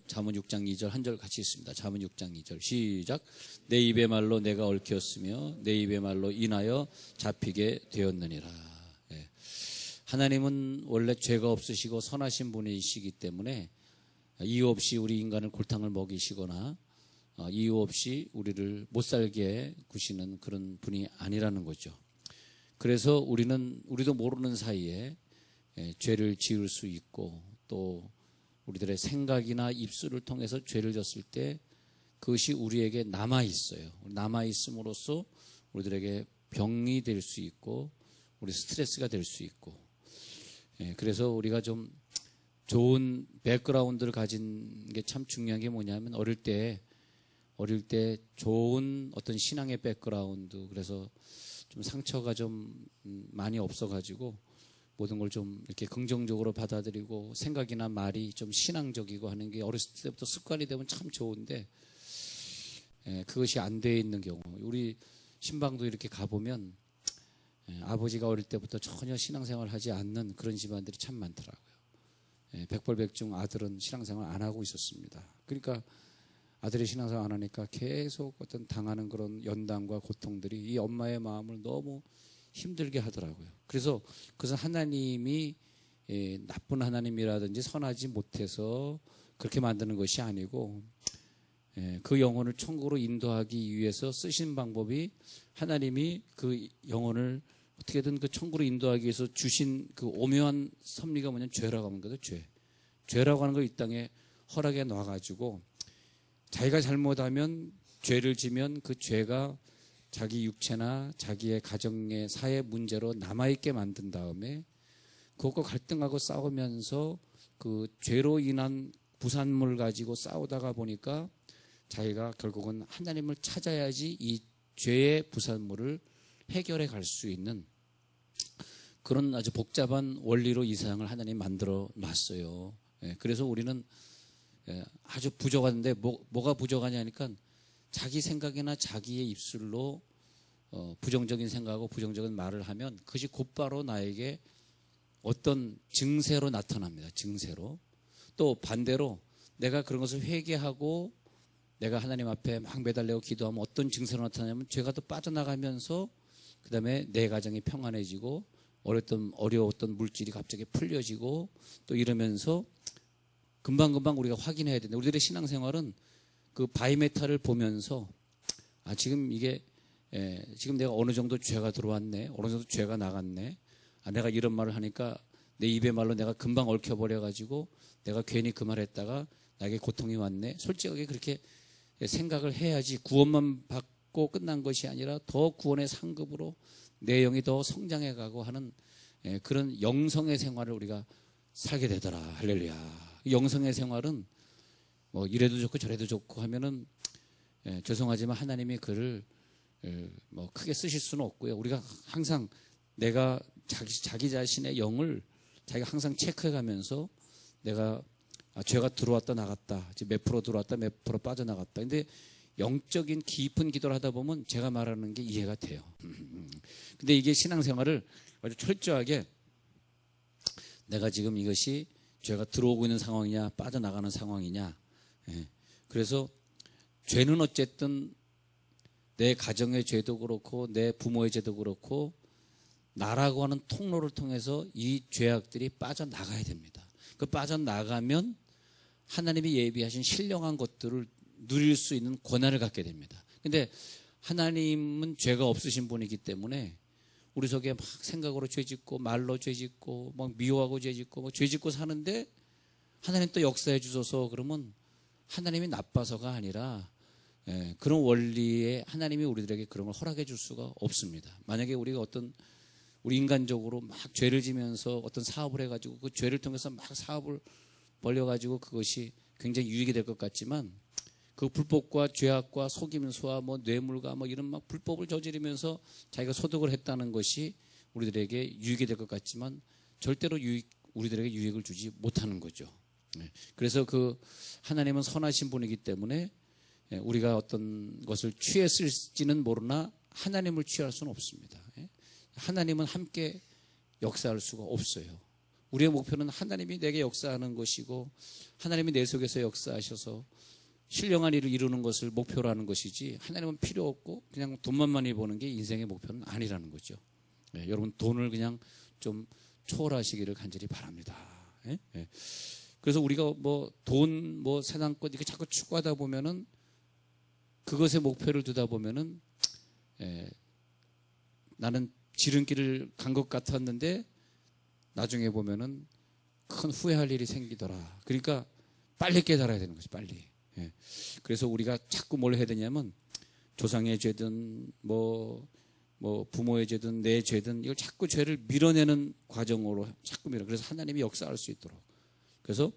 잠언 6장 2절 한 절 같이 읽습니다. 잠언 6장 2절 시작. 내 입의 말로 내가 얽혔으며 내 입의 말로 인하여 잡히게 되었느니라. 예. 하나님은 원래 죄가 없으시고 선하신 분이시기 때문에 이유 없이 우리 인간을 골탕을 먹이시거나 이유 없이 우리를 못 살게 구시는 그런 분이 아니라는 거죠. 그래서 우리도 모르는 사이에 죄를 지을 수 있고, 또 우리들의 생각이나 입술을 통해서 죄를 졌을 때 그것이 우리에게 남아있어요. 남아있음으로써 우리들에게 병이 될 수 있고 우리 스트레스가 될 수 있고, 그래서 우리가 좀 좋은 백그라운드를 가진 게 참 중요한 게 뭐냐면 어릴 때 좋은 어떤 신앙의 백그라운드, 그래서 좀 상처가 좀 많이 없어가지고 모든 걸 좀 이렇게 긍정적으로 받아들이고 생각이나 말이 좀 신앙적이고 하는 게 어렸을 때부터 습관이 되면 참 좋은데, 그것이 안 돼 있는 경우, 우리 신방도 이렇게 가보면 아버지가 어릴 때부터 전혀 신앙생활을 하지 않는 그런 집안들이 참 많더라고요. 백발백중 아들은 신앙생활 안 하고 있었습니다. 그러니까 아들이 신앙생활 안 하니까 계속 어떤 당하는 그런 연단과 고통들이 이 엄마의 마음을 너무 힘들게 하더라고요. 그래서 그것은 하나님이 나쁜 하나님이라든지 선하지 못해서 그렇게 만드는 것이 아니고, 그 영혼을 천국으로 인도하기 위해서 쓰신 방법이, 하나님이 그 영혼을 어떻게든 그 천국으로 인도하기 위해서 주신 그 오묘한 섭리가 뭐냐면 죄라고 하는 거죠. 죄라고 하는 걸 이 땅에 허락해 놔가지고 자기가 잘못하면, 죄를 지면 그 죄가 자기 육체나 자기의 가정의 사회 문제로 남아있게 만든 다음에 그것과 갈등하고 싸우면서 그 죄로 인한 부산물 가지고 싸우다가 보니까 자기가 결국은 하나님을 찾아야지 이 죄의 부산물을 해결해 갈 수 있는 그런 아주 복잡한 원리로 이 세상을 하나님 만들어 놨어요. 그래서 우리는 아주 부족한데 뭐가 부족하냐니까 자기 생각이나 자기의 입술로 부정적인 생각하고 부정적인 말을 하면 그것이 곧바로 나에게 어떤 증세로 나타납니다. 증세로. 또 반대로 내가 그런 것을 회개하고 내가 하나님 앞에 막 매달리고 기도하면 어떤 증세로 나타나냐면 죄가 또 빠져나가면서 그 다음에 내 가정이 평안해지고 어려웠던 물질이 갑자기 풀려지고 또 이러면서 금방금방 우리가 확인해야 되는데, 우리들의 신앙생활은 그 바이메탈을 보면서 지금 이게 지금 내가 어느 정도 죄가 들어왔네, 어느 정도 죄가 나갔네, 내가 이런 말을 하니까 내 입의 말로 내가 금방 얽혀버려가지고 내가 괜히 그 말 했다가 나에게 고통이 왔네. 솔직하게 그렇게 생각을 해야지 구원만 받고 끝난 것이 아니라 더 구원의 상급으로 내 영이 더 성장해가고 하는 그런 영성의 생활을 우리가 살게 되더라. 할렐루야. 영성의 생활은 뭐 이래도 좋고 저래도 좋고 하면은 죄송하지만 하나님이 그를 뭐 크게 쓰실 수는 없고요. 우리가 항상 내가 자기 자신의 영을 자기가 항상 체크해가면서 내가 죄가 들어왔다 나갔다, 몇 프로 들어왔다 몇 프로 빠져나갔다. 근데 영적인 깊은 기도를 하다 보면 제가 말하는 게 이해가 돼요. 근데 이게 신앙생활을 아주 철저하게 내가 지금 이것이 죄가 들어오고 있는 상황이냐 빠져나가는 상황이냐. 그래서 죄는 어쨌든 내 가정의 죄도 그렇고 내 부모의 죄도 그렇고 나라고 하는 통로를 통해서 이 죄악들이 빠져나가야 됩니다. 그 빠져나가면 하나님이 예비하신 신령한 것들을 누릴 수 있는 권한을 갖게 됩니다. 근데 하나님은 죄가 없으신 분이기 때문에 우리 속에 막 생각으로 죄짓고 말로 죄짓고 막 미워하고 죄짓고 막 죄짓고 사는데 하나님 또 역사해 주셔서 그러면 하나님이 나빠서가 아니라 그런 원리에 하나님이 우리들에게 그런 걸 허락해 줄 수가 없습니다. 만약에 우리가 우리 인간적으로 막 죄를 지면서 어떤 사업을 해가지고 그 죄를 통해서 막 사업을 벌려가지고 그것이 굉장히 유익이 될 것 같지만 그 불법과 죄악과 속임수와 뭐 뇌물과 뭐 이런 막 불법을 저지르면서 자기가 소득을 했다는 것이 우리들에게 유익이 될 것 같지만 절대로 우리들에게 유익을 주지 못하는 거죠. 그래서 그 하나님은 선하신 분이기 때문에 우리가 어떤 것을 취했을지는 모르나 하나님을 취할 수는 없습니다. 하나님은 함께 역사할 수가 없어요. 우리의 목표는 하나님이 내게 역사하는 것이고 하나님이 내 속에서 역사하셔서 신령한 일을 이루는 것을 목표로 하는 것이지 하나님은 필요 없고 그냥 돈만 많이 버는 게 인생의 목표는 아니라는 거죠. 네, 여러분 돈을 그냥 좀 초월하시기를 간절히 바랍니다. 예? 예. 그래서 우리가 뭐 돈, 뭐 세상권 이렇게 자꾸 추구하다 보면은 그것에 목표를 두다 보면은 나는 지름길을 간 것 같았는데 나중에 보면은 큰 후회할 일이 생기더라. 그러니까 빨리 깨달아야 되는 거죠. 빨리. 예. 그래서 우리가 자꾸 뭘 해야 되냐면 조상의 죄든 뭐 부모의 죄든 내 죄든 이걸 자꾸 죄를 밀어내는 과정으로 자꾸 밀어. 그래서 하나님이 역사할 수 있도록. 그래서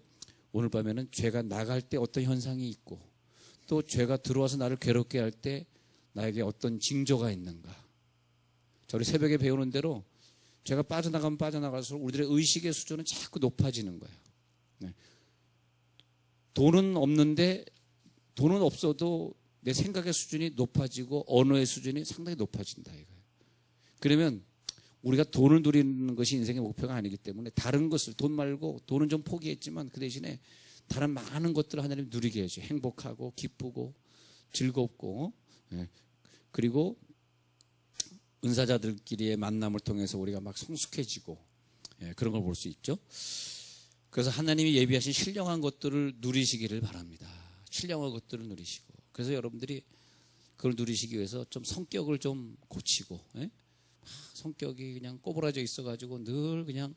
오늘 밤에는 죄가 나갈 때 어떤 현상이 있고 또 죄가 들어와서 나를 괴롭게 할 때 나에게 어떤 징조가 있는가. 자, 우리 새벽에 배우는 대로 죄가 빠져나가면 빠져나갈수록 우리들의 의식의 수준은 자꾸 높아지는 거예요. 네. 돈은 없어도 내 생각의 수준이 높아지고 언어의 수준이 상당히 높아진다 이거예요. 그러면 우리가 돈을 누리는 것이 인생의 목표가 아니기 때문에 다른 것을 돈 말고 돈은 좀 포기했지만 그 대신에 다른 많은 것들을 하나님 누리게 해줘요. 행복하고 기쁘고 즐겁고 그리고 은사자들끼리의 만남을 통해서 우리가 막 성숙해지고 그런 걸 볼 수 있죠. 그래서 하나님이 예비하신 신령한 것들을 누리시기를 바랍니다. 신령한 것들을 누리시고 그래서 여러분들이 그걸 누리시기 위해서 좀 성격을 좀 고치고 성격이 그냥 꼬부라져 있어가지고 늘 그냥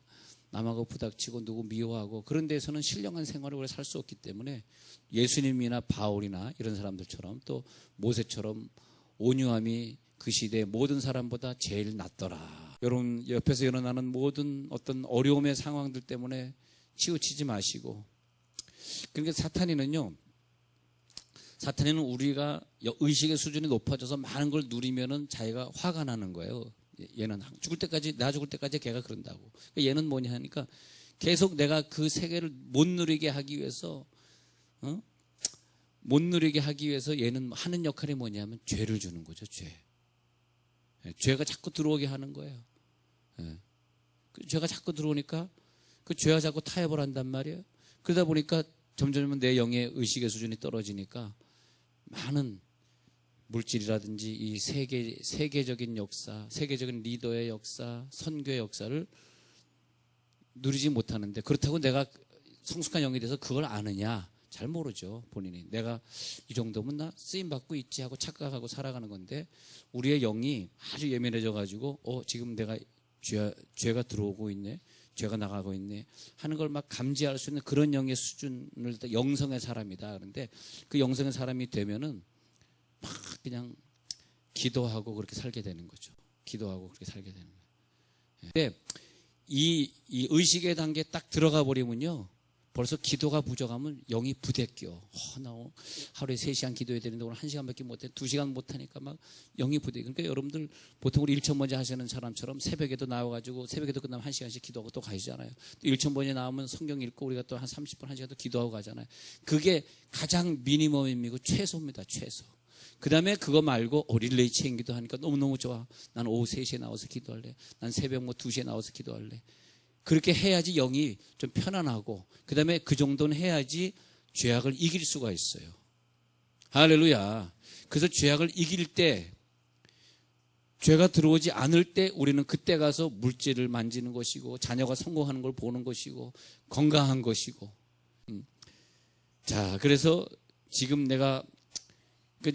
남하고 부닥치고 누구 미워하고 그런 데서는 신령한 생활을 우리가 살 수 없기 때문에 예수님이나 바울이나 이런 사람들처럼 또 모세처럼 온유함이 그 시대의 모든 사람보다 제일 낫더라. 여러분 옆에서 일어나는 모든 어떤 어려움의 상황들 때문에 치우치지 마시고 그러니까 사탄이는 우리가 의식의 수준이 높아져서 많은 걸 누리면은 자기가 화가 나는 거예요. 얘는 나 죽을 때까지 걔가 그런다고. 그러니까 얘는 뭐냐 하니까 계속 내가 그 세계를 못 누리게 하기 위해서 얘는 하는 역할이 뭐냐면 죄를 주는 거죠. 죄가 자꾸 들어오게 하는 거예요. 죄가 자꾸 들어오니까 그 죄가 자꾸 타협을 한단 말이에요. 그러다 보니까 점점 내 영의 의식의 수준이 떨어지니까 많은 물질이라든지 이 세계적인 역사, 세계적인 리더의 역사, 선교의 역사를 누리지 못하는데 그렇다고 내가 성숙한 영이 돼서 그걸 아느냐? 잘 모르죠. 본인이. 내가 이 정도면 나 쓰임받고 있지 하고 착각하고 살아가는 건데 우리의 영이 아주 예민해져 가지고 지금 내가 죄가 들어오고 있네. 죄가 나가고 있네 하는 걸 막 감지할 수 있는 그런 영의 수준을 영성의 사람이다. 그런데 그 영성의 사람이 되면은 막 그냥 기도하고 그렇게 살게 되는 거죠. 기도하고 그렇게 살게 되는 거예요. 근데 이 의식의 단계에 딱 들어가 버리면요. 벌써 기도가 부족하면 영이 부대껴. 나 하루에 3시간 기도해야 되는데 오늘 1시간밖에 못해. 2시간 못하니까 막 영이 부대껴. 그러니까 여러분들 보통 우리 일천번제 하시는 사람처럼 새벽에도 나와가지고 새벽에도 끝나면 1시간씩 기도하고 또 가시잖아요. 또 일천번제 나오면 성경 읽고 우리가 또 한 30분, 1시간 또 기도하고 가잖아요. 그게 가장 미니멈이고 최소입니다. 최소. 그 다음에 그거 말고 릴레이 체인 기도하니까 너무너무 좋아. 난 오후 3시에 나와서 기도할래. 난 새벽 2시에 나와서 기도할래. 그렇게 해야지 영이 좀 편안하고 그 다음에 그 정도는 해야지 죄악을 이길 수가 있어요. 할렐루야. 그래서 죄악을 이길 때 죄가 들어오지 않을 때 우리는 그때 가서 물질을 만지는 것이고 자녀가 성공하는 걸 보는 것이고 건강한 것이고 자 그래서 지금 내가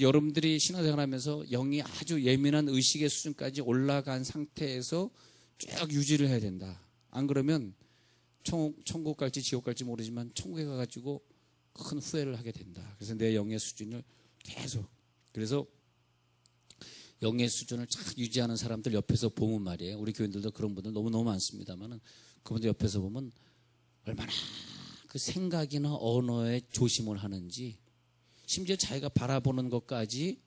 여러분들이 신앙생활 하면서 영이 아주 예민한 의식의 수준까지 올라간 상태에서 쭉 유지를 해야 된다. 안 그러면 천국 갈지 지옥 갈지 모르지만 천국에 가가지고 큰 후회를 하게 된다. 그래서 내 영의 수준을 계속 그래서 영의 수준을 쫙 유지하는 사람들 옆에서 보면 말이에요. 우리 교인들도 그런 분들 너무너무 많습니다만은 그분들 옆에서 보면 얼마나 그 생각이나 언어에 조심을 하는지 심지어 자기가 바라보는 것까지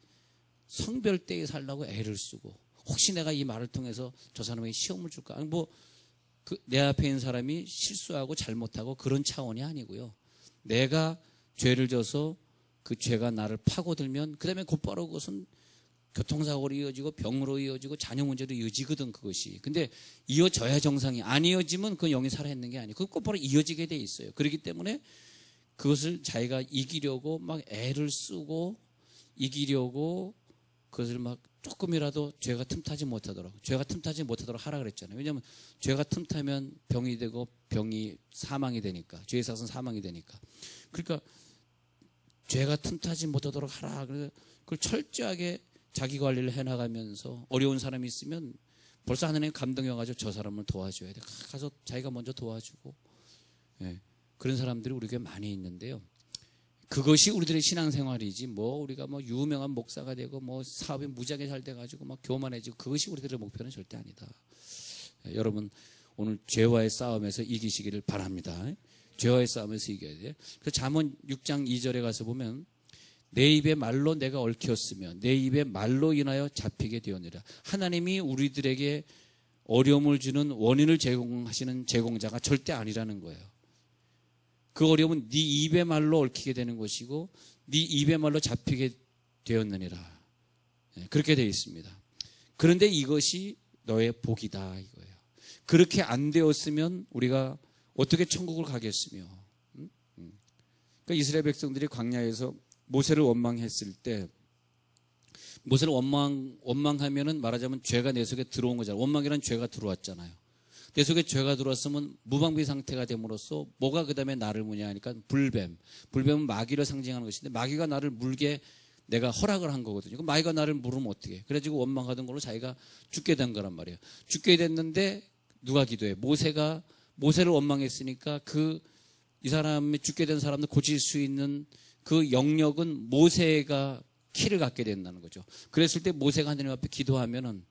성별대에 살려고 애를 쓰고 혹시 내가 이 말을 통해서 저 사람에게 시험을 줄까? 아니 내 앞에 있는 사람이 실수하고 잘못하고 그런 차원이 아니고요. 내가 죄를 져서 그 죄가 나를 파고들면 그 다음에 곧바로 그것은 교통사고로 이어지고 병으로 이어지고 자녀 문제로 이어지거든 그것이. 근데 이어져야 정상이, 안 이어지면 그건 영이 살아있는 게 아니에요. 그건 곧바로 이어지게 돼 있어요. 그렇기 때문에 그것을 자기가 이기려고 막 애를 쓰고 이기려고 그것을 막 조금이라도 죄가 틈타지 못하도록 하라 그랬잖아요. 왜냐하면 죄가 틈타면 병이 되고 병이 사망이 되니까, 죄의 삭은 사망이 되니까. 그러니까 죄가 틈타지 못하도록 하라. 그래서 그걸 철저하게 자기 관리를 해나가면서 어려운 사람이 있으면 벌써 하나님 감동이 와가지고 저 사람을 도와줘야 돼. 가서 자기가 먼저 도와주고. 예, 그런 사람들이 우리 교회에 많이 있는데요. 그것이 우리들의 신앙생활이지, 뭐 우리가 뭐 유명한 목사가 되고 뭐 사업이 무지하게 잘 돼가지고 막 교만해지고, 그것이 우리들의 목표는 절대 아니다. 예, 여러분 오늘 죄와의 싸움에서 이기시기를 바랍니다. 죄와의 싸움에서 이겨야 돼요. 그래서 잠언 6장 2절에 가서 보면 내 입의 말로 내가 얽혔으며 내 입의 말로 인하여 잡히게 되었느라. 하나님이 우리들에게 어려움을 주는 원인을 제공하시는 제공자가 절대 아니라는 거예요. 그 어려움은 네 입의 말로 얽히게 되는 것이고 네 입의 말로 잡히게 되었느니라. 그렇게 되어 있습니다. 그런데 이것이 너의 복이다 이거예요. 그렇게 안 되었으면 우리가 어떻게 천국을 가겠으며. 그러니까 이스라엘 백성들이 광야에서 모세를 원망했을 때, 모세를 원망하면은 말하자면 죄가 내 속에 들어온 거잖아요. 원망이란 죄가 들어왔잖아요. 내 속에 죄가 들어왔으면 무방비 상태가 됨으로써 뭐가 그 다음에 나를 무냐 하니까 불뱀은 마귀를 상징하는 것인데, 마귀가 나를 물게 내가 허락을 한 거거든요. 그럼 마귀가 나를 물으면 어떻게? 그래가지고 원망하던 걸로 자기가 죽게 된 거란 말이에요. 죽게 됐는데 누가 기도해? 모세가 모세를 원망했으니까 이 사람이 죽게 된 사람들 고칠 수 있는 그 영역은 모세가 키를 갖게 된다는 거죠. 그랬을 때 모세가 하나님 앞에 기도하면은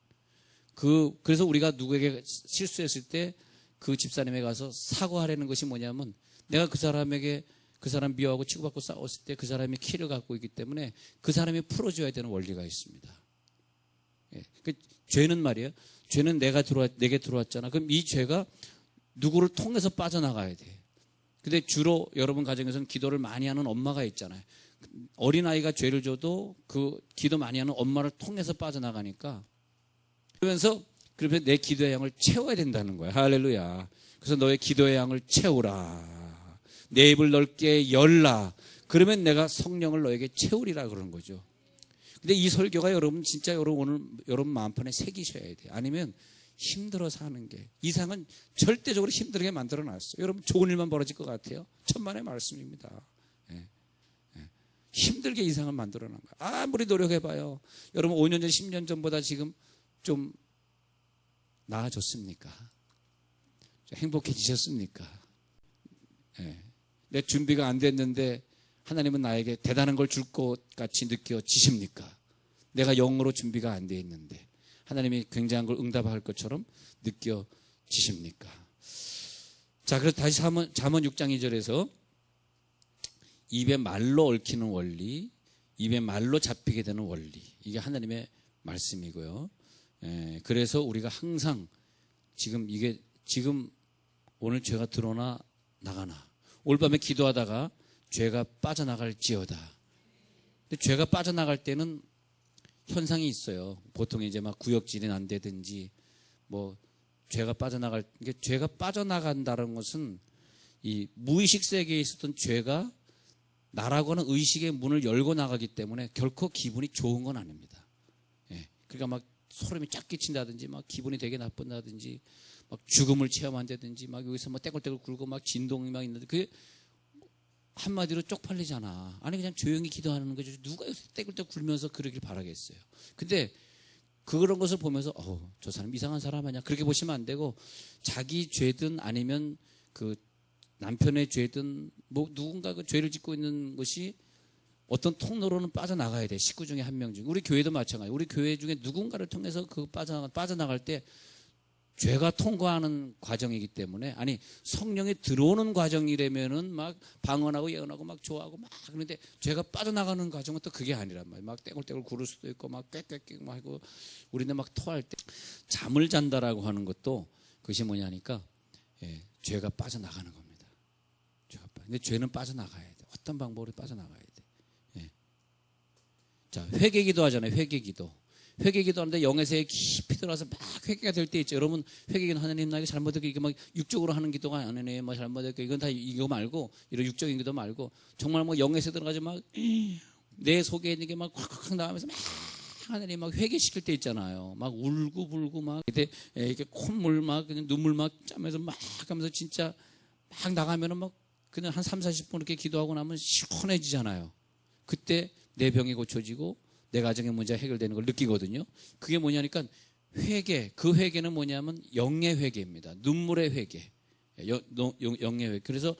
그래서 우리가 누구에게 실수했을 때 그 집사님에 가서 사과하라는 것이 뭐냐면, 내가 그 사람 미워하고 치고받고 싸웠을 때 그 사람이 키를 갖고 있기 때문에 그 사람이 풀어줘야 되는 원리가 있습니다. 예. 죄는 말이에요. 죄는 내게 들어왔잖아. 그럼 이 죄가 누구를 통해서 빠져나가야 돼. 근데 주로 여러분 가정에서는 기도를 많이 하는 엄마가 있잖아요. 어린아이가 죄를 져도 그 기도 많이 하는 엄마를 통해서 빠져나가니까, 그러면서 내 기도의 양을 채워야 된다는 거야. 할렐루야. 그래서 너의 기도의 양을 채우라. 내 입을 넓게 열라. 그러면 내가 성령을 너에게 채우리라 그러는 거죠. 근데 이 설교가 여러분 진짜 오늘 여러분 마음판에 새기셔야 돼요. 아니면 힘들어서 하는 게, 이상은 절대적으로 힘들게 만들어 놨어요. 여러분 좋은 일만 벌어질 것 같아요? 천만의 말씀입니다. 예. 힘들게 이상을 만들어 놓은 거예요. 아무리 노력해봐요. 여러분 5년 전 10년 전보다 지금 좀 나아졌습니까? 좀 행복해지셨습니까? 예. 내 준비가 안 됐는데 하나님은 나에게 대단한 걸 줄 것 같이 느껴지십니까? 내가 영으로 준비가 안 돼 있는데 하나님이 굉장한 걸 응답할 것처럼 느껴지십니까? 자, 그래서 다시 잠언 6장 2절에서 입에 말로 얽히는 원리, 입에 말로 잡히게 되는 원리, 이게 하나님의 말씀이고요. 예, 그래서 우리가 항상 지금 오늘 죄가 들어오나 나가나, 올 밤에 기도하다가 죄가 빠져나갈지어다. 근데 죄가 빠져나갈 때는 현상이 있어요. 보통 이제 막 구역질이 난다든지 뭐 죄가 빠져나간다는 것은 이 무의식 세계에 있었던 죄가 나라고 하는 의식의 문을 열고 나가기 때문에 결코 기분이 좋은 건 아닙니다. 예. 그러니까 막 소름이 쫙 끼친다든지 막 기분이 되게 나쁜다든지 막 죽음을 체험한다든지 막 여기서 막 떼굴떼굴 굴고 막 진동이 막 있는데, 그게 한마디로 쪽팔리잖아. 아니 그냥 조용히 기도하는 거죠. 누가 여기서 떼굴떼굴 굴면서 그러길 바라겠어요. 근데 그런 것을 보면서 저 사람 이상한 사람 아니야, 그렇게 보시면 안 되고, 자기 죄든 아니면 그 남편의 죄든 뭐 누군가 그 죄를 짓고 있는 것이 어떤 통로로는 빠져나가야 돼. 식구 중에 한 명 중. 우리 교회도 마찬가지예요. 우리 교회 중에 누군가를 통해서 빠져나갈 때 죄가 통과하는 과정이기 때문에, 아니 성령이 들어오는 과정이라면은 막 방언하고 예언하고 막 좋아하고 막 그런데, 죄가 빠져나가는 과정은 또 그게 아니란 말이에요. 막 떼굴떼굴 구를 수도 있고 막 꽥꽥꽥 막 하고, 우리는 막 토할 때 잠을 잔다라고 하는 것도 그것이 뭐냐니까, 예, 죄가 빠져나가는 겁니다. 근데 죄는 빠져나가야 돼. 어떤 방법으로 빠져나가야 돼. 예. 자, 회개기도 하잖아요. 회개기도. 회개 기도하는데 영에서 깊이 들어가서 막 회개가 될 때 있죠. 여러분 회개기는 하나님 나에게 잘못했고 이게 막 육적으로 하는 기도가 아니네. 뭐 잘못했고 이건 다 이거 말고 이런 육적인 기도 말고 정말 뭐 영에서 들어가지 막 내 속에 있는 게 막 콱콱 나가면서 막 하나님 막 회개시킬 때 있잖아요. 막 울고불고 막 이렇게 콧물 막 그냥 눈물 막 짜면서 막 하면서 진짜 막 나가면은 막 그냥 한 3, 40분 이렇게 기도하고 나면 시원해지잖아요. 그때 내 병이 고쳐지고 내 가정의 문제가 해결되는 걸 느끼거든요. 그게 뭐냐니까 회개, 그 회개는 뭐냐면 영의 회개입니다. 눈물의 회개. 영의 회개. 그래서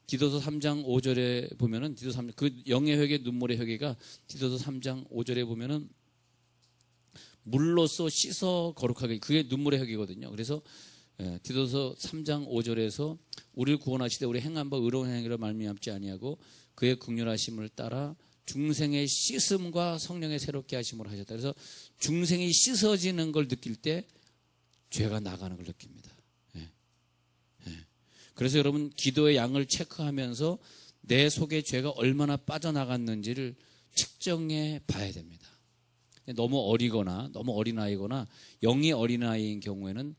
디도서 3장 5절에 보면은 디도서 3장 그 영의 회개, 눈물의 회개가 디도서 3장 5절에 보면은 물로써 씻어 거룩하게 그게 눈물의 회개거든요. 그래서 디도서 3장 5절에서 우리를 구원하시되 우리 행한 바 의로운 행위로 말미암지 아니하고 그의 긍휼하심을 따라 중생의 씻음과 성령의 새롭게 하심을 하셨다. 그래서 중생이 씻어지는 걸 느낄 때 죄가 나가는 걸 느낍니다. 그래서 여러분 기도의 양을 체크하면서 내 속에 죄가 얼마나 빠져나갔는지를 측정해 봐야 됩니다. 너무 어리거나 너무 어린아이거나 영이 어린아이인 경우에는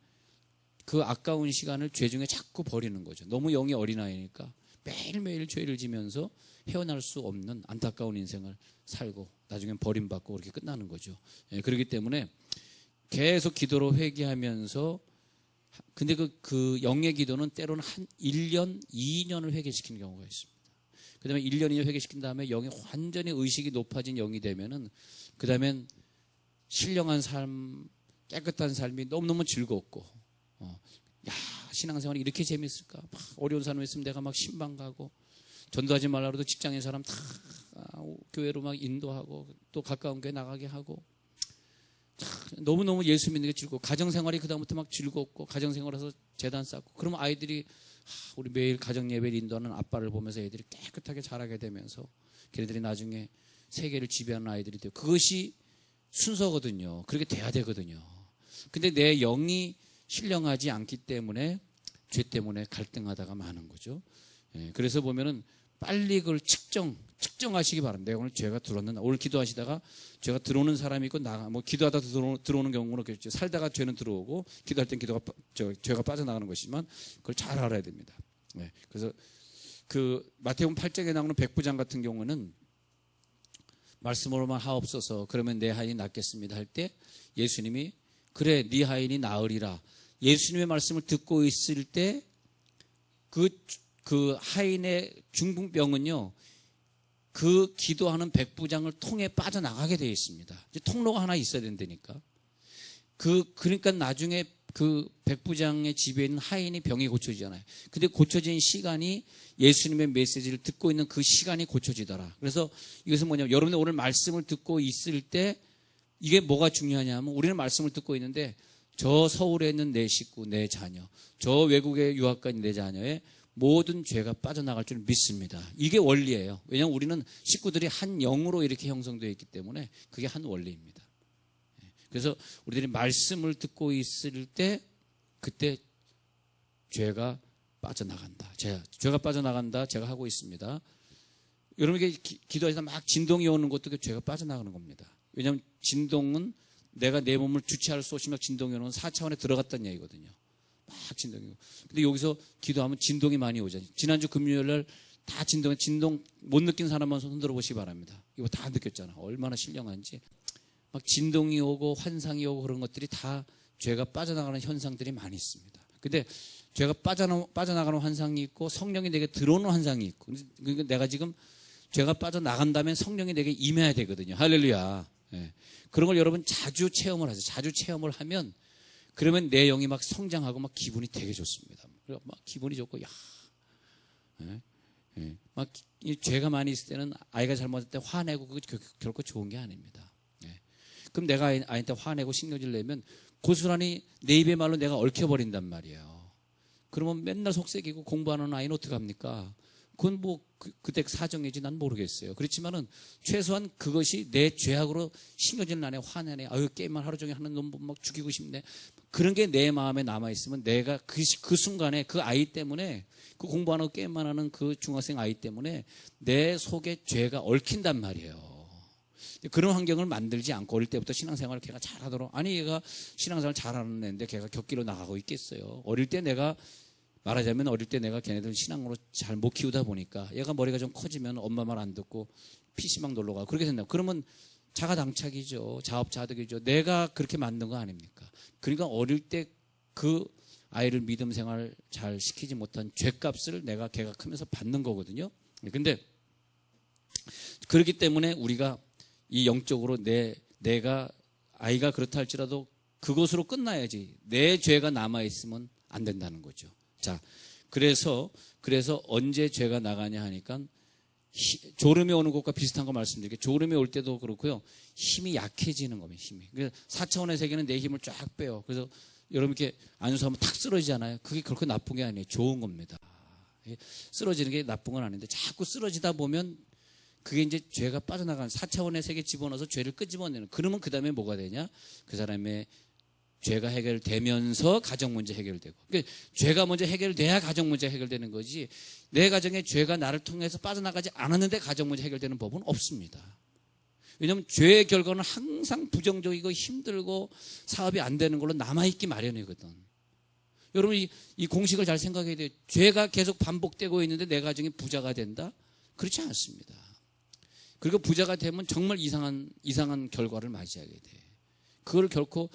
그 아까운 시간을 죄 중에 자꾸 버리는 거죠. 너무 영이 어린아이니까 매일매일 죄를 지면서 헤어날 수 없는 안타까운 인생을 살고 나중엔 버림받고 그렇게 끝나는 거죠. 그렇기 때문에 계속 기도로 회개하면서 근데 그 영의 기도는 때로는 한 1년, 2년을 회개시키는 경우가 있습니다. 그 다음에 1년, 2년 회개시킨 다음에 영이 완전히 의식이 높아진 영이 되면은 그 다음엔 신령한 삶, 깨끗한 삶이 너무너무 즐겁고 야 신앙생활이 이렇게 재밌을까? 막 어려운 사람 있으면 내가 막 신방 가고 전도하지 말라 그래도 직장인 사람 다 교회로 막 인도하고 또 가까운 교회 나가게 하고 너무너무 예수 믿는 게 즐겁고 가정생활이 그 다음부터 막 즐겁고 가정생활에서 재단 쌓고 그러면 아이들이 우리 매일 가정예배를 인도하는 아빠를 보면서 애들이 깨끗하게 자라게 되면서 걔네들이 나중에 세계를 지배하는 아이들이 되고 그것이 순서거든요. 그렇게 돼야 되거든요. 근데 내 영이 신령하지 않기 때문에 죄 때문에 갈등하다가 많은 거죠. 그래서 보면은 빨리 그걸 측정하시기 바랍니다. 내가 오늘 죄가 들어왔는가? 오늘 기도하시다가 죄가 들어오는 사람이 있고 뭐 기도하다 들어오는 경우는 그렇죠. 살다가 죄는 들어오고 기도할 땐 죄가 빠져나가는 것이지만 그걸 잘 알아야 됩니다. 그래서 그 마태복음 8장에 나오는 백부장 같은 경우는 말씀으로만 하옵소서 그러면 내 하인이 낫겠습니다 할 때 예수님이 그래 네 하인이 나으리라 예수님의 말씀을 듣고 있을 때 그 하인의 중풍병은요 그 기도하는 백부장을 통해 빠져나가게 되어 있습니다. 이제 통로가 하나 있어야 된다니까. 그러니까 나중에 그 백부장의 집에 있는 하인이 병이 고쳐지잖아요. 근데 고쳐진 시간이 예수님의 메시지를 듣고 있는 그 시간이 고쳐지더라. 그래서 이것은 뭐냐면 여러분들 오늘 말씀을 듣고 있을 때 이게 뭐가 중요하냐면 우리는 말씀을 듣고 있는데 저 서울에 있는 내 식구, 내 자녀, 저 외국에 유학 간 내 자녀의 모든 죄가 빠져나갈 줄 믿습니다. 이게 원리예요. 왜냐하면 우리는 식구들이 한 영으로 이렇게 형성되어 있기 때문에 그게 한 원리입니다. 그래서 우리들이 말씀을 듣고 있을 때 그때 죄가 빠져나간다. 죄가 빠져나간다. 제가 하고 있습니다. 여러분에게 기도하시다 막 진동이 오는 것도 그 죄가 빠져나가는 겁니다. 왜냐하면 진동은 내가 내 몸을 주체할 수 없이 막 진동이 오는 4차원에 들어갔다는 얘기거든요. 막 진동이 오고. 근데 여기서 기도하면 진동이 많이 오잖아요. 지난주 금요일날 다 진동 못 느낀 사람만 손 흔들어 보시기 바랍니다. 이거 다 느꼈잖아. 얼마나 신령한지. 막 진동이 오고 환상이 오고 그런 것들이 다 죄가 빠져나가는 현상들이 많이 있습니다. 근데 죄가 빠져나가는 환상이 있고 성령이 내게 들어오는 환상이 있고 그러니까 내가 지금 죄가 빠져나간다면 성령이 내게 임해야 되거든요. 할렐루야. 그런 걸 여러분 자주 체험을 하세요. 자주 체험을 하면 그러면 내 영이 막 성장하고 막 기분이 되게 좋습니다. 그리고 막 기분이 좋고 막 죄가 많이 있을 때는 아이가 잘못할 때 화내고 그거 결코 좋은 게 아닙니다. 그럼 내가 아이한테 화내고 신경질 내면 고스란히 내 입의 말로 내가 얽혀버린단 말이에요. 그러면 맨날 속색이고 공부하는 아이는 어떡합니까? 그건 뭐 그때 사정이지 난 모르겠어요. 그렇지만은 최소한 그것이 내 죄악으로 신경질 나네 화내네 아유 게임만 하루 종일 하는 놈 막 죽이고 싶네 그런 게 내 마음에 남아있으면 내가 그 순간에 그 아이 때문에 그 공부하는 게임만 하는 그 중학생 아이 때문에 내 속에 죄가 얽힌단 말이에요. 그런 환경을 만들지 않고 어릴 때부터 신앙생활을 걔가 잘하도록, 아니 얘가 신앙생활 잘하는 애인데 걔가 격기로 나가고 있겠어요. 어릴 때 내가 걔네들 신앙으로 잘 못 키우다 보니까 얘가 머리가 좀 커지면 엄마 말 안 듣고 PC방 놀러 가고 그렇게 된다. 그러면 자가당착이죠. 자업자득이죠. 내가 그렇게 만든 거 아닙니까? 그러니까 어릴 때 그 아이를 믿음 생활 잘 시키지 못한 죄값을 걔가 크면서 받는 거거든요. 근데 그렇기 때문에 우리가 이 영적으로 내가 아이가 그렇다 할지라도 그것으로 끝나야지 내 죄가 남아있으면 안 된다는 거죠. 자, 그래서 언제 죄가 나가냐 하니까 졸음이 오는 것과 비슷한 거 말씀드릴게요. 졸음이 올 때도 그렇고요. 힘이 약해지는 겁니다. 힘이. 그래서 4차원의 세계는 내 힘을 쫙 빼요. 그래서 여러분 이렇게 안수하면 탁 쓰러지잖아요. 그게 그렇게 나쁜 게 아니에요. 좋은 겁니다. 쓰러지는 게 나쁜 건 아닌데 자꾸 쓰러지다 보면 그게 이제 죄가 빠져나가는 4차원의 세계 집어넣어서 죄를 끄집어내는. 그러면 그 다음에 뭐가 되냐? 그 사람의 죄가 해결되면서 가정 문제 해결되고. 그러니까 죄가 먼저 해결돼야 가정 문제 해결되는 거지. 내 가정에 죄가 나를 통해서 빠져나가지 않았는데 가정 문제 해결되는 법은 없습니다. 왜냐하면 죄의 결과는 항상 부정적이고 힘들고 사업이 안 되는 걸로 남아있기 마련이거든. 여러분 이 공식을 잘 생각해야 돼요. 죄가 계속 반복되고 있는데 내 가정이 부자가 된다? 그렇지 않습니다. 그리고 부자가 되면 정말 이상한 결과를 맞이하게 돼. 그걸 결코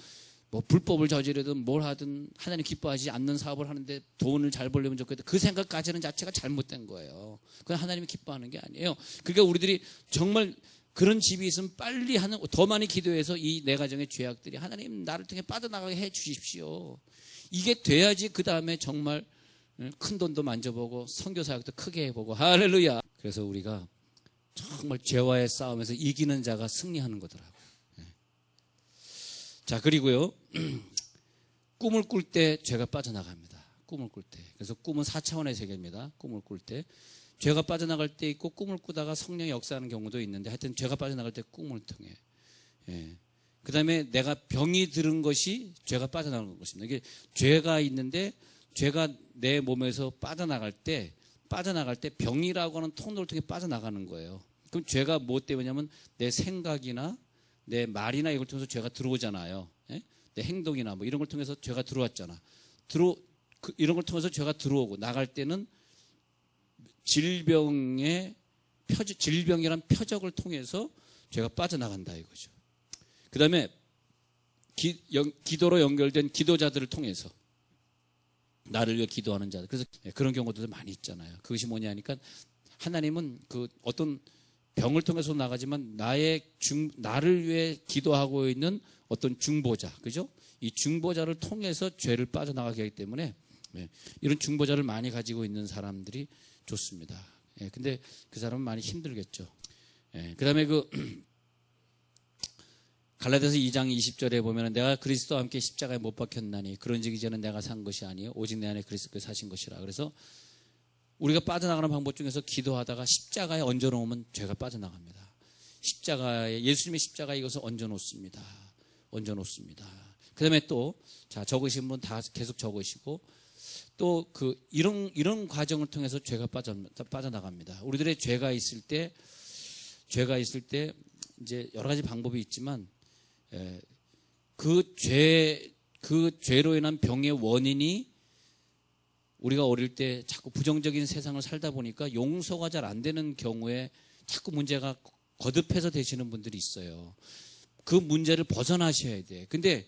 뭐 불법을 저지르든 뭘 하든 하나님 기뻐하지 않는 사업을 하는데 돈을 잘 벌려면 좋겠다. 그 생각까지는 자체가 잘못된 거예요. 그건 하나님이 기뻐하는 게 아니에요. 그러니까 우리들이 정말 그런 집이 있으면 빨리 더 많이 기도해서 이 내 가정의 죄악들이 하나님 나를 통해 빠져나가게 해 주십시오. 이게 돼야지 그 다음에 정말 큰 돈도 만져보고 선교 사역도 크게 해보고 할렐루야. 그래서 우리가 정말 죄와의 싸움에서 이기는 자가 승리하는 거더라고요. 자, 그리고요. 꿈을 꿀 때 죄가 빠져나갑니다. 꿈을 꿀 때. 그래서 꿈은 4차원의 세계입니다. 꿈을 꿀 때. 죄가 빠져나갈 때 있고 꿈을 꾸다가 성령이 역사하는 경우도 있는데 하여튼 죄가 빠져나갈 때 꿈을 통해. 그 다음에 내가 병이 들은 것이 죄가 빠져나가는 것입니다. 이게 죄가 있는데 죄가 내 몸에서 빠져나갈 때 병이라고 하는 통로를 통해 빠져나가는 거예요. 그럼 죄가 뭐 때문이냐면 내 생각이나 내 말이나 이걸 통해서 죄가 들어오잖아요. 내 행동이나 뭐 이런 걸 통해서 죄가 들어왔잖아. 이런 걸 통해서 죄가 들어오고 나갈 때는 질병이란 표적을 통해서 죄가 빠져나간다 이거죠. 그 다음에 기도로 연결된 기도자들을 통해서 나를 위해 기도하는 자들. 그래서 그런 경우도 많이 있잖아요. 그것이 뭐냐 하니까 하나님은 그 어떤 병을 통해서 나가지만 나를 위해 기도하고 있는 어떤 중보자, 그죠? 이 중보자를 통해서 죄를 빠져나가게 하기 때문에 이런 중보자를 많이 가지고 있는 사람들이 좋습니다. 근데 그 사람은 많이 힘들겠죠. 그 다음에 갈라디아서 2장 20절에 보면 내가 그리스도와 함께 십자가에 못 박혔나니 그런즉 이제는 내가 산 것이 아니요 오직 내 안에 그리스도께서 사신 것이라. 그래서 우리가 빠져나가는 방법 중에서 기도하다가 십자가에 얹어놓으면 죄가 빠져나갑니다. 예수님의 십자가에 이것을 얹어놓습니다. 그 다음에 또 적으신 분 다 계속 적으시고 또 이런 과정을 통해서 죄가 빠져나갑니다. 우리들의 죄가 있을 때 이제 여러 가지 방법이 있지만 그 죄로 인한 병의 원인이 우리가 어릴 때 자꾸 부정적인 세상을 살다 보니까 용서가 잘 안 되는 경우에 자꾸 문제가 거듭해서 되시는 분들이 있어요. 그 문제를 벗어나셔야 돼. 근데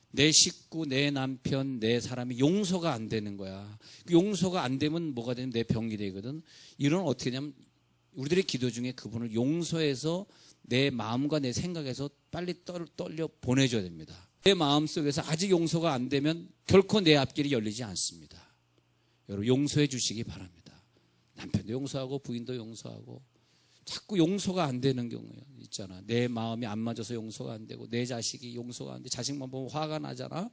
내 식구, 내 남편, 내 사람이 용서가 안 되는 거야. 용서가 안 되면 뭐가 되냐면 내 병이 되거든. 이런 어떻게 되냐면 우리들의 기도 중에 그분을 용서해서 내 마음과 내 생각에서 빨리 떨려 보내줘야 됩니다. 내 마음속에서 아직 용서가 안 되면 결코 내 앞길이 열리지 않습니다. 여러분 용서해 주시기 바랍니다. 남편도 용서하고 부인도 용서하고 자꾸 용서가 안 되는 경우 있잖아. 내 마음이 안 맞아서 용서가 안 되고 내 자식이 용서가 안 돼. 자식만 보면 화가 나잖아.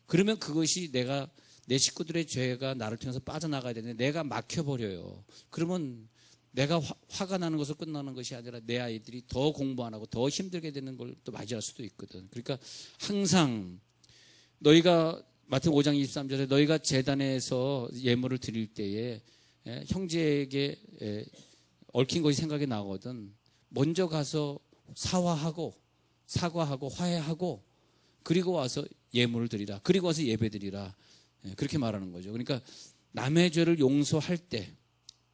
그러면 그것이 내 식구들의 죄가 나를 통해서 빠져나가야 되는데 내가 막혀버려요. 그러면 내가 화가 나는 것으로 끝나는 것이 아니라 내 아이들이 더 공부 안 하고 더 힘들게 되는 걸 또 맞이할 수도 있거든. 그러니까 항상 너희가 마태복음 5장 23절에 너희가 제단에서 예물을 드릴 때에 형제에게 얽힌 것이 생각이 나거든. 먼저 가서 사과하고 화해하고 그리고 와서 예물을 드리라. 그리고 와서 예배 드리라. 그렇게 말하는 거죠. 그러니까 남의 죄를 용서할 때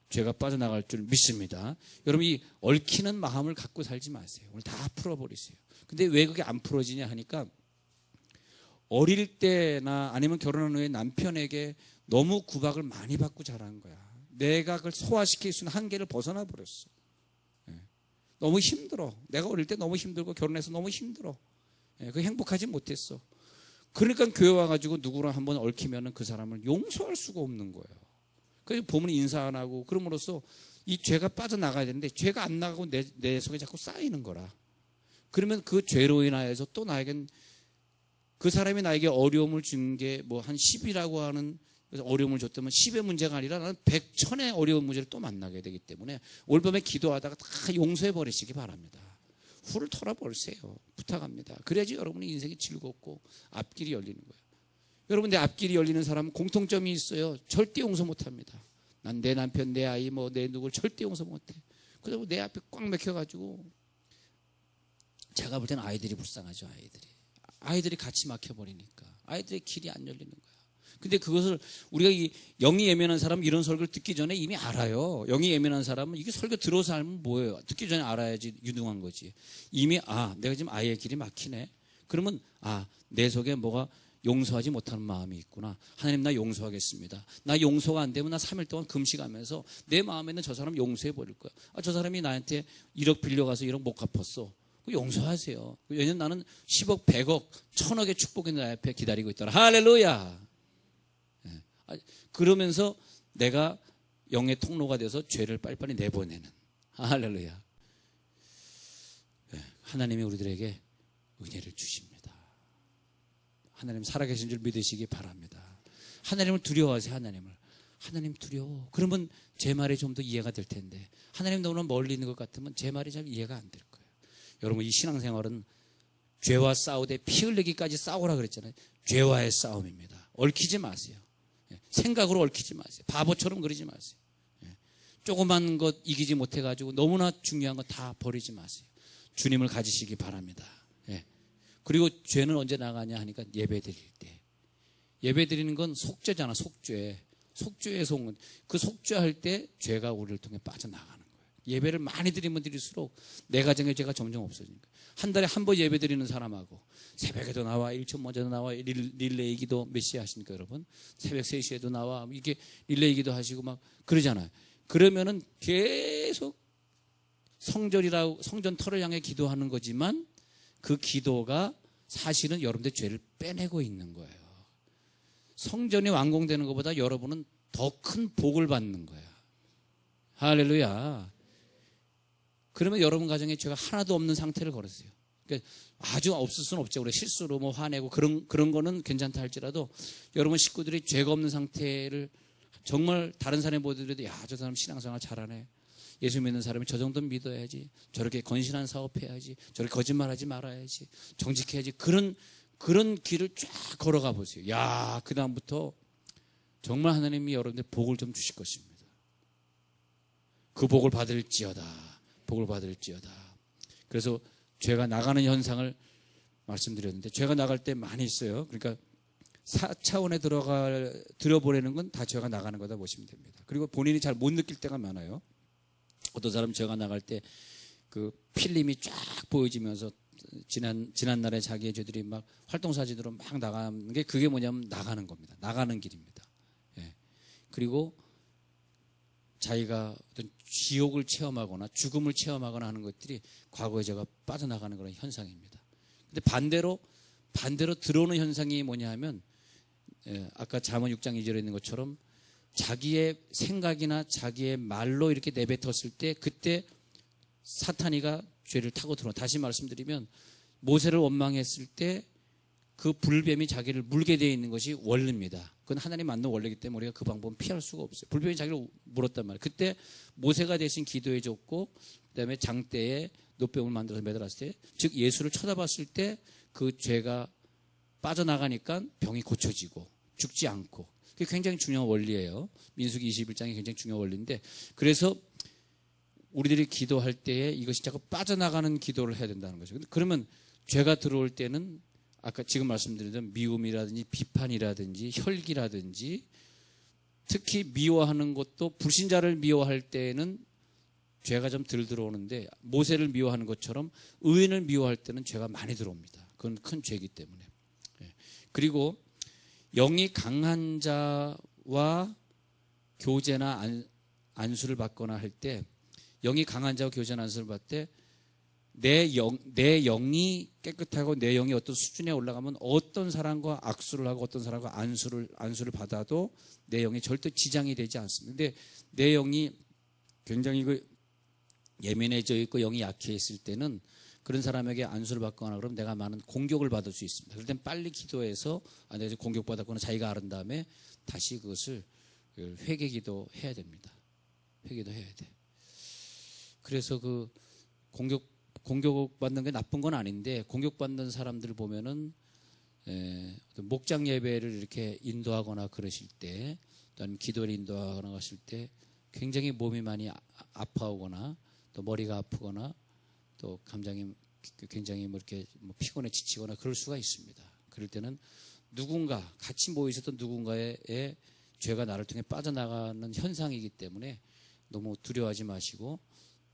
죄가 빠져나갈 줄 믿습니다. 여러분 이 얽히는 마음을 갖고 살지 마세요. 오늘 다 풀어버리세요. 근데 왜 그게 안 풀어지냐 하니까 어릴 때나 아니면 결혼한 후에 남편에게 너무 구박을 많이 받고 자란 거야. 내가 그걸 소화시킬 수 있는 한계를 벗어나 버렸어. 너무 힘들어. 내가 어릴 때 너무 힘들고 결혼해서 너무 힘들어. 그 행복하지 못했어. 그러니까 교회 와가지고 누구랑 한번 얽히면 그 사람을 용서할 수가 없는 거예요. 그래서 보면 인사 안 하고 그럼으로써 이 죄가 빠져나가야 되는데 죄가 안 나가고 내 속에 자꾸 쌓이는 거라. 그러면 그 죄로 인하여서 또 나에겐 그 사람이 나에게 어려움을 준 게 뭐 한 10이라고 하는 어려움을 줬다면 10의 문제가 아니라 나는 100, 1000의 어려운 문제를 또 만나게 되기 때문에 올밤에 기도하다가 다 용서해 버리시기 바랍니다. 후를 털어버리세요. 부탁합니다. 그래야지 여러분의 인생이 즐겁고 앞길이 열리는 거예요. 여러분 내 앞길이 열리는 사람은 공통점이 있어요. 절대 용서 못합니다. 난 내 남편, 내 아이, 뭐 내 누구를 절대 용서 못해. 그래서 내 앞에 꽉 막혀가지고 제가 볼 때는 아이들이 불쌍하죠. 아이들이 같이 막혀버리니까 아이들의 길이 안 열리는 거야. 근데 그것을 우리가 이 영이 예민한 사람은 이런 설교를 듣기 전에 이미 알아요. 영이 예민한 사람은 이게 설교 들어서 알면 뭐예요? 듣기 전에 알아야지 유능한 거지. 이미 내가 지금 아이의 길이 막히네. 그러면 내 속에 뭐가 용서하지 못하는 마음이 있구나. 하나님 나 용서하겠습니다. 나 용서가 안 되면 나 3일 동안 금식하면서 내 마음에는 저 사람 용서해 버릴 거야. 저 사람이 나한테 1억 빌려가서 1억 못 갚았어. 용서하세요. 왜냐면 나는 10억, 100억, 1000억의 축복이 내 앞에 기다리고 있더라. 할렐루야. 그러면서 내가 영의 통로가 돼서 죄를 빨리빨리 내보내는. 할렐루야. 하나님이 우리들에게 은혜를 주십니다. 하나님 살아계신 줄 믿으시기 바랍니다. 하나님을 두려워하세요. 하나님 두려워. 그러면 제 말이 좀 더 이해가 될 텐데 하나님 너무 멀리 있는 것 같으면 제 말이 잘 이해가 안 될 거예요. 여러분 이 신앙생활은 죄와 싸우되 피 흘리기까지 싸우라 그랬잖아요. 죄와의 싸움입니다. 얽히지 마세요. 생각으로 얽히지 마세요. 바보처럼 그러지 마세요. 조그만 것 이기지 못해가지고 너무나 중요한 거 다 버리지 마세요. 주님을 가지시기 바랍니다. 그리고 죄는 언제 나가냐 하니까 예배 드릴 때. 예배 드리는 건 속죄잖아. 속죄에서 온 건. 그 속죄할 때 죄가 우리를 통해 빠져나가는 거예요. 예배를 많이 드리면 드릴수록 내 가정의 죄가 점점 없어지니까. 한 달에 한 번 예배 드리는 사람하고 새벽에도 나와 1초 먼저도 나와 릴레이 기도 몇 시에 하십니까 여러분? 새벽 3시에도 나와 이게 릴레이 기도 하시고 막 그러잖아요. 그러면은 계속 성전 털을 향해 기도하는 거지만 그 기도가 사실은 여러분들의 죄를 빼내고 있는 거예요. 성전이 완공되는 것보다 여러분은 더 큰 복을 받는 거야. 할렐루야. 그러면 여러분 가정에 죄가 하나도 없는 상태를 걸었어요. 그러니까 아주 없을 수는 없죠. 우리 실수로 뭐 화내고 그런 거는 괜찮다 할지라도 여러분 식구들이 죄가 없는 상태를 정말 다른 사람이 보더라도 저 사람 신앙생활 잘하네. 예수 믿는 사람이 저 정도는 믿어야지. 저렇게 건실한 사업해야지. 저렇게 거짓말하지 말아야지. 정직해야지. 그런 길을 쫙 걸어가 보세요. 그 다음부터 정말 하나님이 여러분들 복을 좀 주실 것입니다. 그 복을 받을지어다. 그래서 죄가 나가는 현상을 말씀드렸는데 죄가 나갈 때 많이 있어요. 그러니까 4차원에 들어보내는 건 다 죄가 나가는 거다 보시면 됩니다. 그리고 본인이 잘 못 느낄 때가 많아요. 어떤 사람 죄가 나갈 때 그 필름이 쫙 보여지면서 지난날에 자기의 죄들이 막 활동사진으로 막 나가는 게 그게 뭐냐면 나가는 겁니다. 나가는 길입니다. 그리고 자기가 어떤 지옥을 체험하거나 죽음을 체험하거나 하는 것들이 과거의 죄가 빠져나가는 그런 현상입니다. 근데 반대로 들어오는 현상이 뭐냐 하면 아까 잠언 6장 2절에 있는 것처럼 자기의 생각이나 자기의 말로 이렇게 내뱉었을 때 그때 사탄이가 죄를 타고 들어와. 다시 말씀드리면 모세를 원망했을 때 그 불뱀이 자기를 물게 되어 있는 것이 원리입니다. 그건 하나님 만든 원리이기 때문에 우리가 그 방법은 피할 수가 없어요. 불뱀이 자기를 물었단 말이에요. 그때 모세가 대신 기도해 줬고 그다음에 장대에 노뱀을 만들어서 매달았을 때 즉 예수를 쳐다봤을 때 그 죄가 빠져나가니까 병이 고쳐지고 죽지 않고 그게 굉장히 중요한 원리예요. 민수기 21장이 굉장히 중요한 원리인데 그래서 우리들이 기도할 때에 이것이 자꾸 빠져나가는 기도를 해야 된다는 거죠. 그러면 죄가 들어올 때는 아까 지금 말씀드린 대로 미움이라든지 비판이라든지 혈기라든지 특히 미워하는 것도 불신자를 미워할 때는 죄가 좀 덜 들어오는데 모세를 미워하는 것처럼 의인을 미워할 때는 죄가 많이 들어옵니다. 그건 큰 죄이기 때문에. 그리고 영이 강한 자와 교제나 안수를 받거나 할 때 영이 강한 자와 교제나 안수를 받을 때 내 영이 깨끗하고 내 영이 어떤 수준에 올라가면 어떤 사람과 악수를 하고 어떤 사람과 안수를 받아도 내 영이 절대 지장이 되지 않습니다. 근데 내 영이 굉장히 예민해져 있고 영이 약해 있을 때는 그런 사람에게 안수를 받거나 그러면 내가 많은 공격을 받을 수 있습니다. 그럴 땐 빨리 기도해서 내가 공격받았거나 자기가 알은 다음에 다시 그것을 회개기도 해야 됩니다. 회개도 해야 돼. 그래서 그 공격받는 게 나쁜 건 아닌데 공격받는 사람들을 보면은 목장 예배를 이렇게 인도하거나 그러실 때 또는 기도를 인도하거나 하실 때 굉장히 몸이 많이 아파오거나 또 머리가 아프거나 또 감정이 굉장히 이렇게 피곤해 지치거나 그럴 수가 있습니다. 그럴 때는 누군가 같이 모여 있었던 누군가의 죄가 나를 통해 빠져나가는 현상이기 때문에 너무 두려워하지 마시고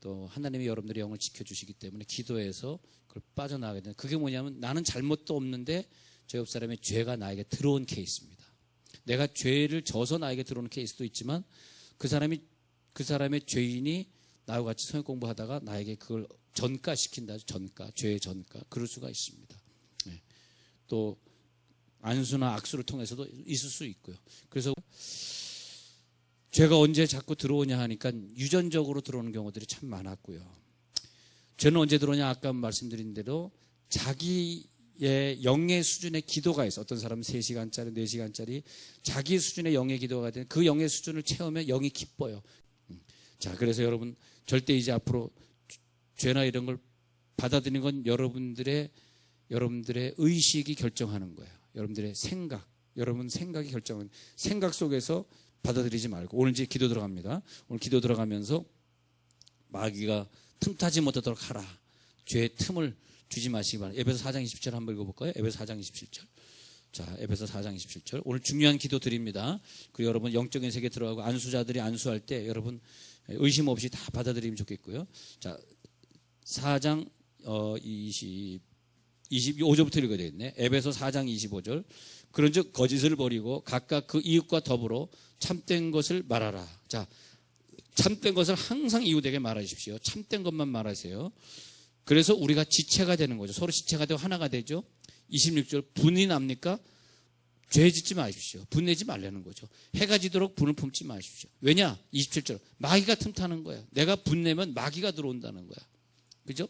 또 하나님이 여러분들의 영을 지켜주시기 때문에 기도해서 그걸 빠져나가게 되는 그게 뭐냐면 나는 잘못도 없는데 저 옆 사람의 죄가 나에게 들어온 케이스입니다. 내가 죄를 져서 나에게 들어오는 케이스도 있지만 그 사람의 죄인이 나와 같이 성역 공부하다가 나에게 그걸 전가시킨다. 죄의 전가. 그럴 수가 있습니다. 네. 또 안수나 악수를 통해서도 있을 수 있고요. 그래서 죄가 언제 자꾸 들어오냐 하니까 유전적으로 들어오는 경우들이 참 많았고요. 죄는 언제 들어오냐 아까 말씀드린 대로 자기의 영의 수준의 기도가 있어. 어떤 사람은 3시간짜리 4시간짜리 자기 수준의 영의 기도가 되는 그 영의 수준을 채우면 영이 기뻐요. 자, 그래서 여러분 절대 이제 앞으로 죄나 이런 걸 받아들이는 건 여러분들의 의식이 결정하는 거예요. 여러분들의 생각, 여러분 생각이 결정하는 생각 속에서 받아들이지 말고 오늘 이제 기도 들어갑니다. 오늘 기도 들어가면서 마귀가 틈타지 못하도록 하라. 죄의 틈을 주지 마시기 바랍니다. 에베소 4장 27절 한번 읽어볼까요? 에베소 4장 27절. 자, 에베소 4장 27절. 오늘 중요한 기도 드립니다. 그리고 여러분 영적인 세계 들어가고 안수자들이 안수할 때 여러분 의심 없이 다 받아들이면 좋겠고요. 자, 4장 25절부터 읽어야 되겠네. 에베소 4장 25절. 그런즉 거짓을 버리고 각각 그 이웃과 더불어 참된 것을 말하라. 자, 참된 것을 항상 이웃에게 말하십시오. 참된 것만 말하세요. 그래서 우리가 지체가 되는 거죠. 서로 지체가 되고 하나가 되죠. 26절 분이 납니까? 죄 짓지 마십시오. 분내지 말라는 거죠. 해가 지도록 분을 품지 마십시오. 왜냐? 27절 마귀가 틈타는 거야. 내가 분내면 마귀가 들어온다는 거야. 그죠?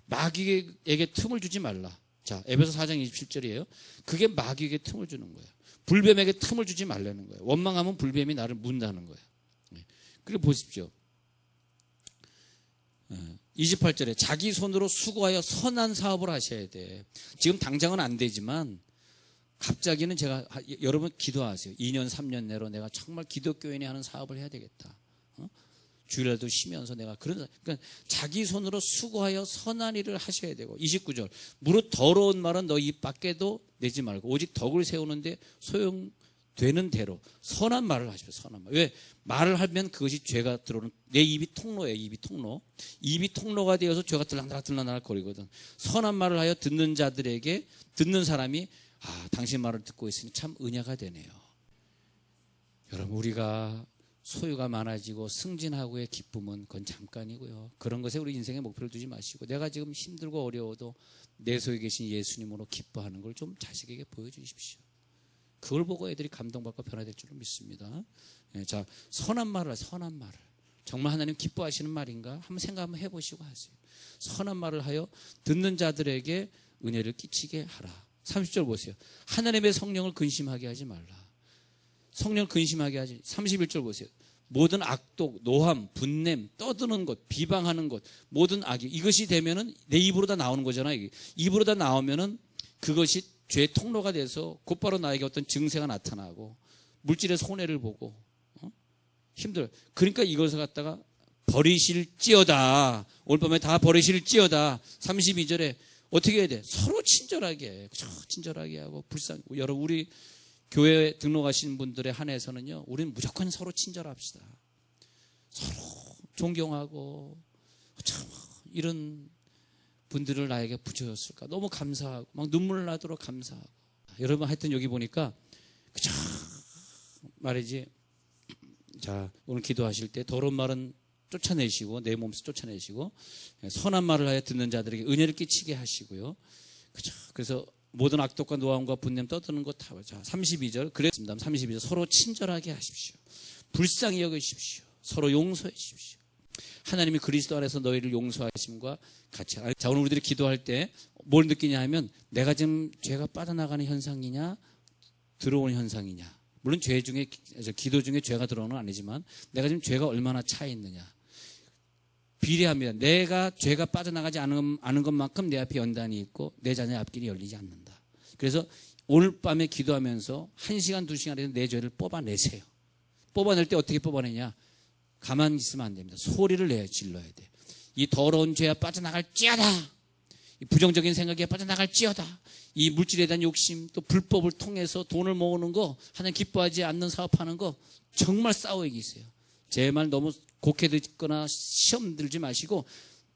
마귀에게 틈을 주지 말라. 자, 에베소 4장 27절이에요. 그게 마귀에게 틈을 주는 거예요. 불뱀에게 틈을 주지 말라는 거예요. 원망하면 불뱀이 나를 문다는 거예요. 그리고 보십시오. 28절에 자기 손으로 수고하여 선한 사업을 하셔야 돼. 지금 당장은 안 되지만 갑자기는 제가 여러분 기도하세요. 2년 3년 내로 내가 정말 기독교인이 하는 사업을 해야 되겠다. 주일날도 쉬면서 내가 그러니까 자기 손으로 수고하여 선한 일을 하셔야 되고 29절 무릇 더러운 말은 너 입 밖에도 내지 말고 오직 덕을 세우는데 소용되는 대로 선한 말을 하십시오. 선한 말. 왜? 말을 하면 그것이 죄가 들어오는 내 입이 통로예요. 입이 통로. 입이 통로가 되어서 죄가 들락들락 거리거든. 선한 말을 하여 듣는 자들에게 듣는 사람이 당신 말을 듣고 있으니 참 은혜가 되네요. 여러분 우리가 소유가 많아지고 승진하고의 기쁨은 그건 잠깐이고요. 그런 것에 우리 인생의 목표를 두지 마시고 내가 지금 힘들고 어려워도 내 속에 계신 예수님으로 기뻐하는 걸 좀 자식에게 보여주십시오. 그걸 보고 애들이 감동받고 변화될 줄로 믿습니다. 자, 선한 말을 정말 하나님 기뻐하시는 말인가? 한번 생각 한번 해보시고 하세요. 선한 말을 하여 듣는 자들에게 은혜를 끼치게 하라. 30절 보세요. 하나님의 성령을 근심하게 하지 말라. 성령을 근심하게 하지. 31절 보세요. 모든 악독, 노함, 분냄, 떠드는 것, 비방하는 것, 모든 악이 이것이 되면은 내 입으로 다 나오는 거잖아요. 입으로 다 나오면은 그것이 죄의 통로가 돼서 곧바로 나에게 어떤 증세가 나타나고 물질의 손해를 보고 힘들어요. 그러니까 이것을 갖다가 버리실지어다. 오늘 밤에 다 버리실지어다. 32절에 어떻게 해야 돼? 서로 친절하게, 그죠? 친절하게 하고 불쌍히. 여러분, 우리 교회에 등록하신 분들에 한해서는요, 우리는 무조건 서로 친절합시다. 서로 존경하고, 참 이런 분들을 나에게 붙여줬을까? 너무 감사하고, 막 눈물 나도록 감사하고. 여러분, 하여튼 여기 보니까, 그죠? 말이지. 자, 오늘 기도하실 때 더러운 말은 쫓아내시고, 내 몸에서 쫓아내시고, 선한 말을 하여 듣는 자들에게 은혜를 끼치게 하시고요. 그죠? 그래서 모든 악독과 노함과 분냄 떠드는 것 다. 자, 32절. 그랬습니다. 32절. 서로 친절하게 하십시오. 불쌍히 여기십시오. 서로 용서해 주십시오. 하나님이 그리스도 안에서 너희를 용서하심과 같이. 자, 오늘 우리들이 기도할 때 뭘 느끼냐 하면 내가 지금 죄가 빠져나가는 현상이냐 들어오는 현상이냐. 물론 죄 중에, 기도 중에 죄가 들어오는 건 아니지만 내가 지금 죄가 얼마나 차 있느냐. 비례합니다. 내가 죄가 빠져나가지 않은 것만큼 내 앞에 연단이 있고 내 자녀의 앞길이 열리지 않는다. 그래서 오늘 밤에 기도하면서 1시간, 2시간에서 내 죄를 뽑아내세요. 뽑아낼 때 어떻게 뽑아내냐. 가만히 있으면 안 됩니다. 소리를 질러야 돼. 이 더러운 죄가 빠져나갈지어다. 이 부정적인 생각에 빠져나갈지어다. 이 물질에 대한 욕심, 또 불법을 통해서 돈을 모으는 거, 하나님 기뻐하지 않는 사업하는 거 정말 싸워 이기세요. 제 말 너무 곡해 듣거나 시험 들지 마시고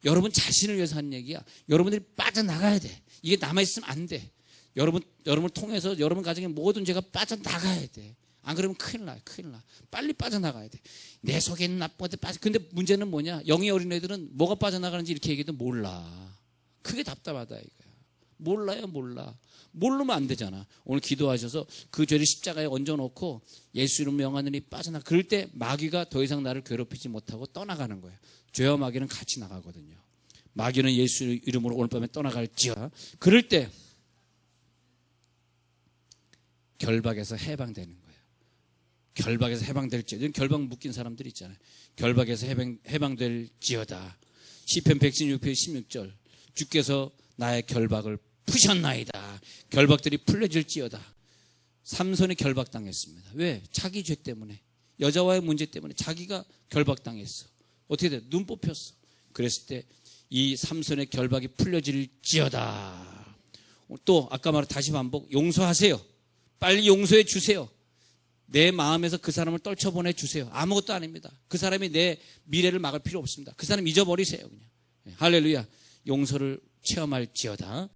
여러분 자신을 위해서 하는 얘기야. 여러분들이 빠져나가야 돼. 이게 남아있으면 안 돼. 여러분을 통해서 여러분 가정의 모든 죄가 빠져나가야 돼. 안 그러면 큰일 나요. 큰일 나. 빨리 빠져나가야 돼. 내 속에 있는 나쁜 것들 근데 문제는 뭐냐? 영의 어린애들은 뭐가 빠져나가는지 이렇게 얘기해도 몰라. 그게 답답하다 이거야. 몰라요, 몰라. 모르면 안 되잖아. 오늘 기도하셔서 그 죄를 십자가에 얹어놓고 예수 이름 명하느니 빠져나가. 그럴 때 마귀가 더 이상 나를 괴롭히지 못하고 떠나가는 거예요. 죄와 마귀는 같이 나가거든요. 마귀는 예수 이름으로 오늘 밤에 떠나갈지어다. 그럴 때 결박에서 해방되는 거예요. 결박에서 해방될지어다. 결박 묶인 사람들 있잖아요. 결박에서 해방될지어다. 시편 116편 16절. 주께서 나의 결박을 푸셨나이다. 결박들이 풀려질지어다. 삼손이 결박당했습니다. 왜? 자기 죄 때문에. 여자와의 문제 때문에 자기가 결박당했어. 어떻게 돼? 눈 뽑혔어. 그랬을 때 이 삼손의 결박이 풀려질지어다. 또 아까 말한 다시 반복. 용서하세요. 빨리 용서해 주세요. 내 마음에서 그 사람을 떨쳐보내 주세요. 아무것도 아닙니다. 그 사람이 내 미래를 막을 필요 없습니다. 그 사람 잊어버리세요. 그냥. 할렐루야. 용서를 체험할지어다.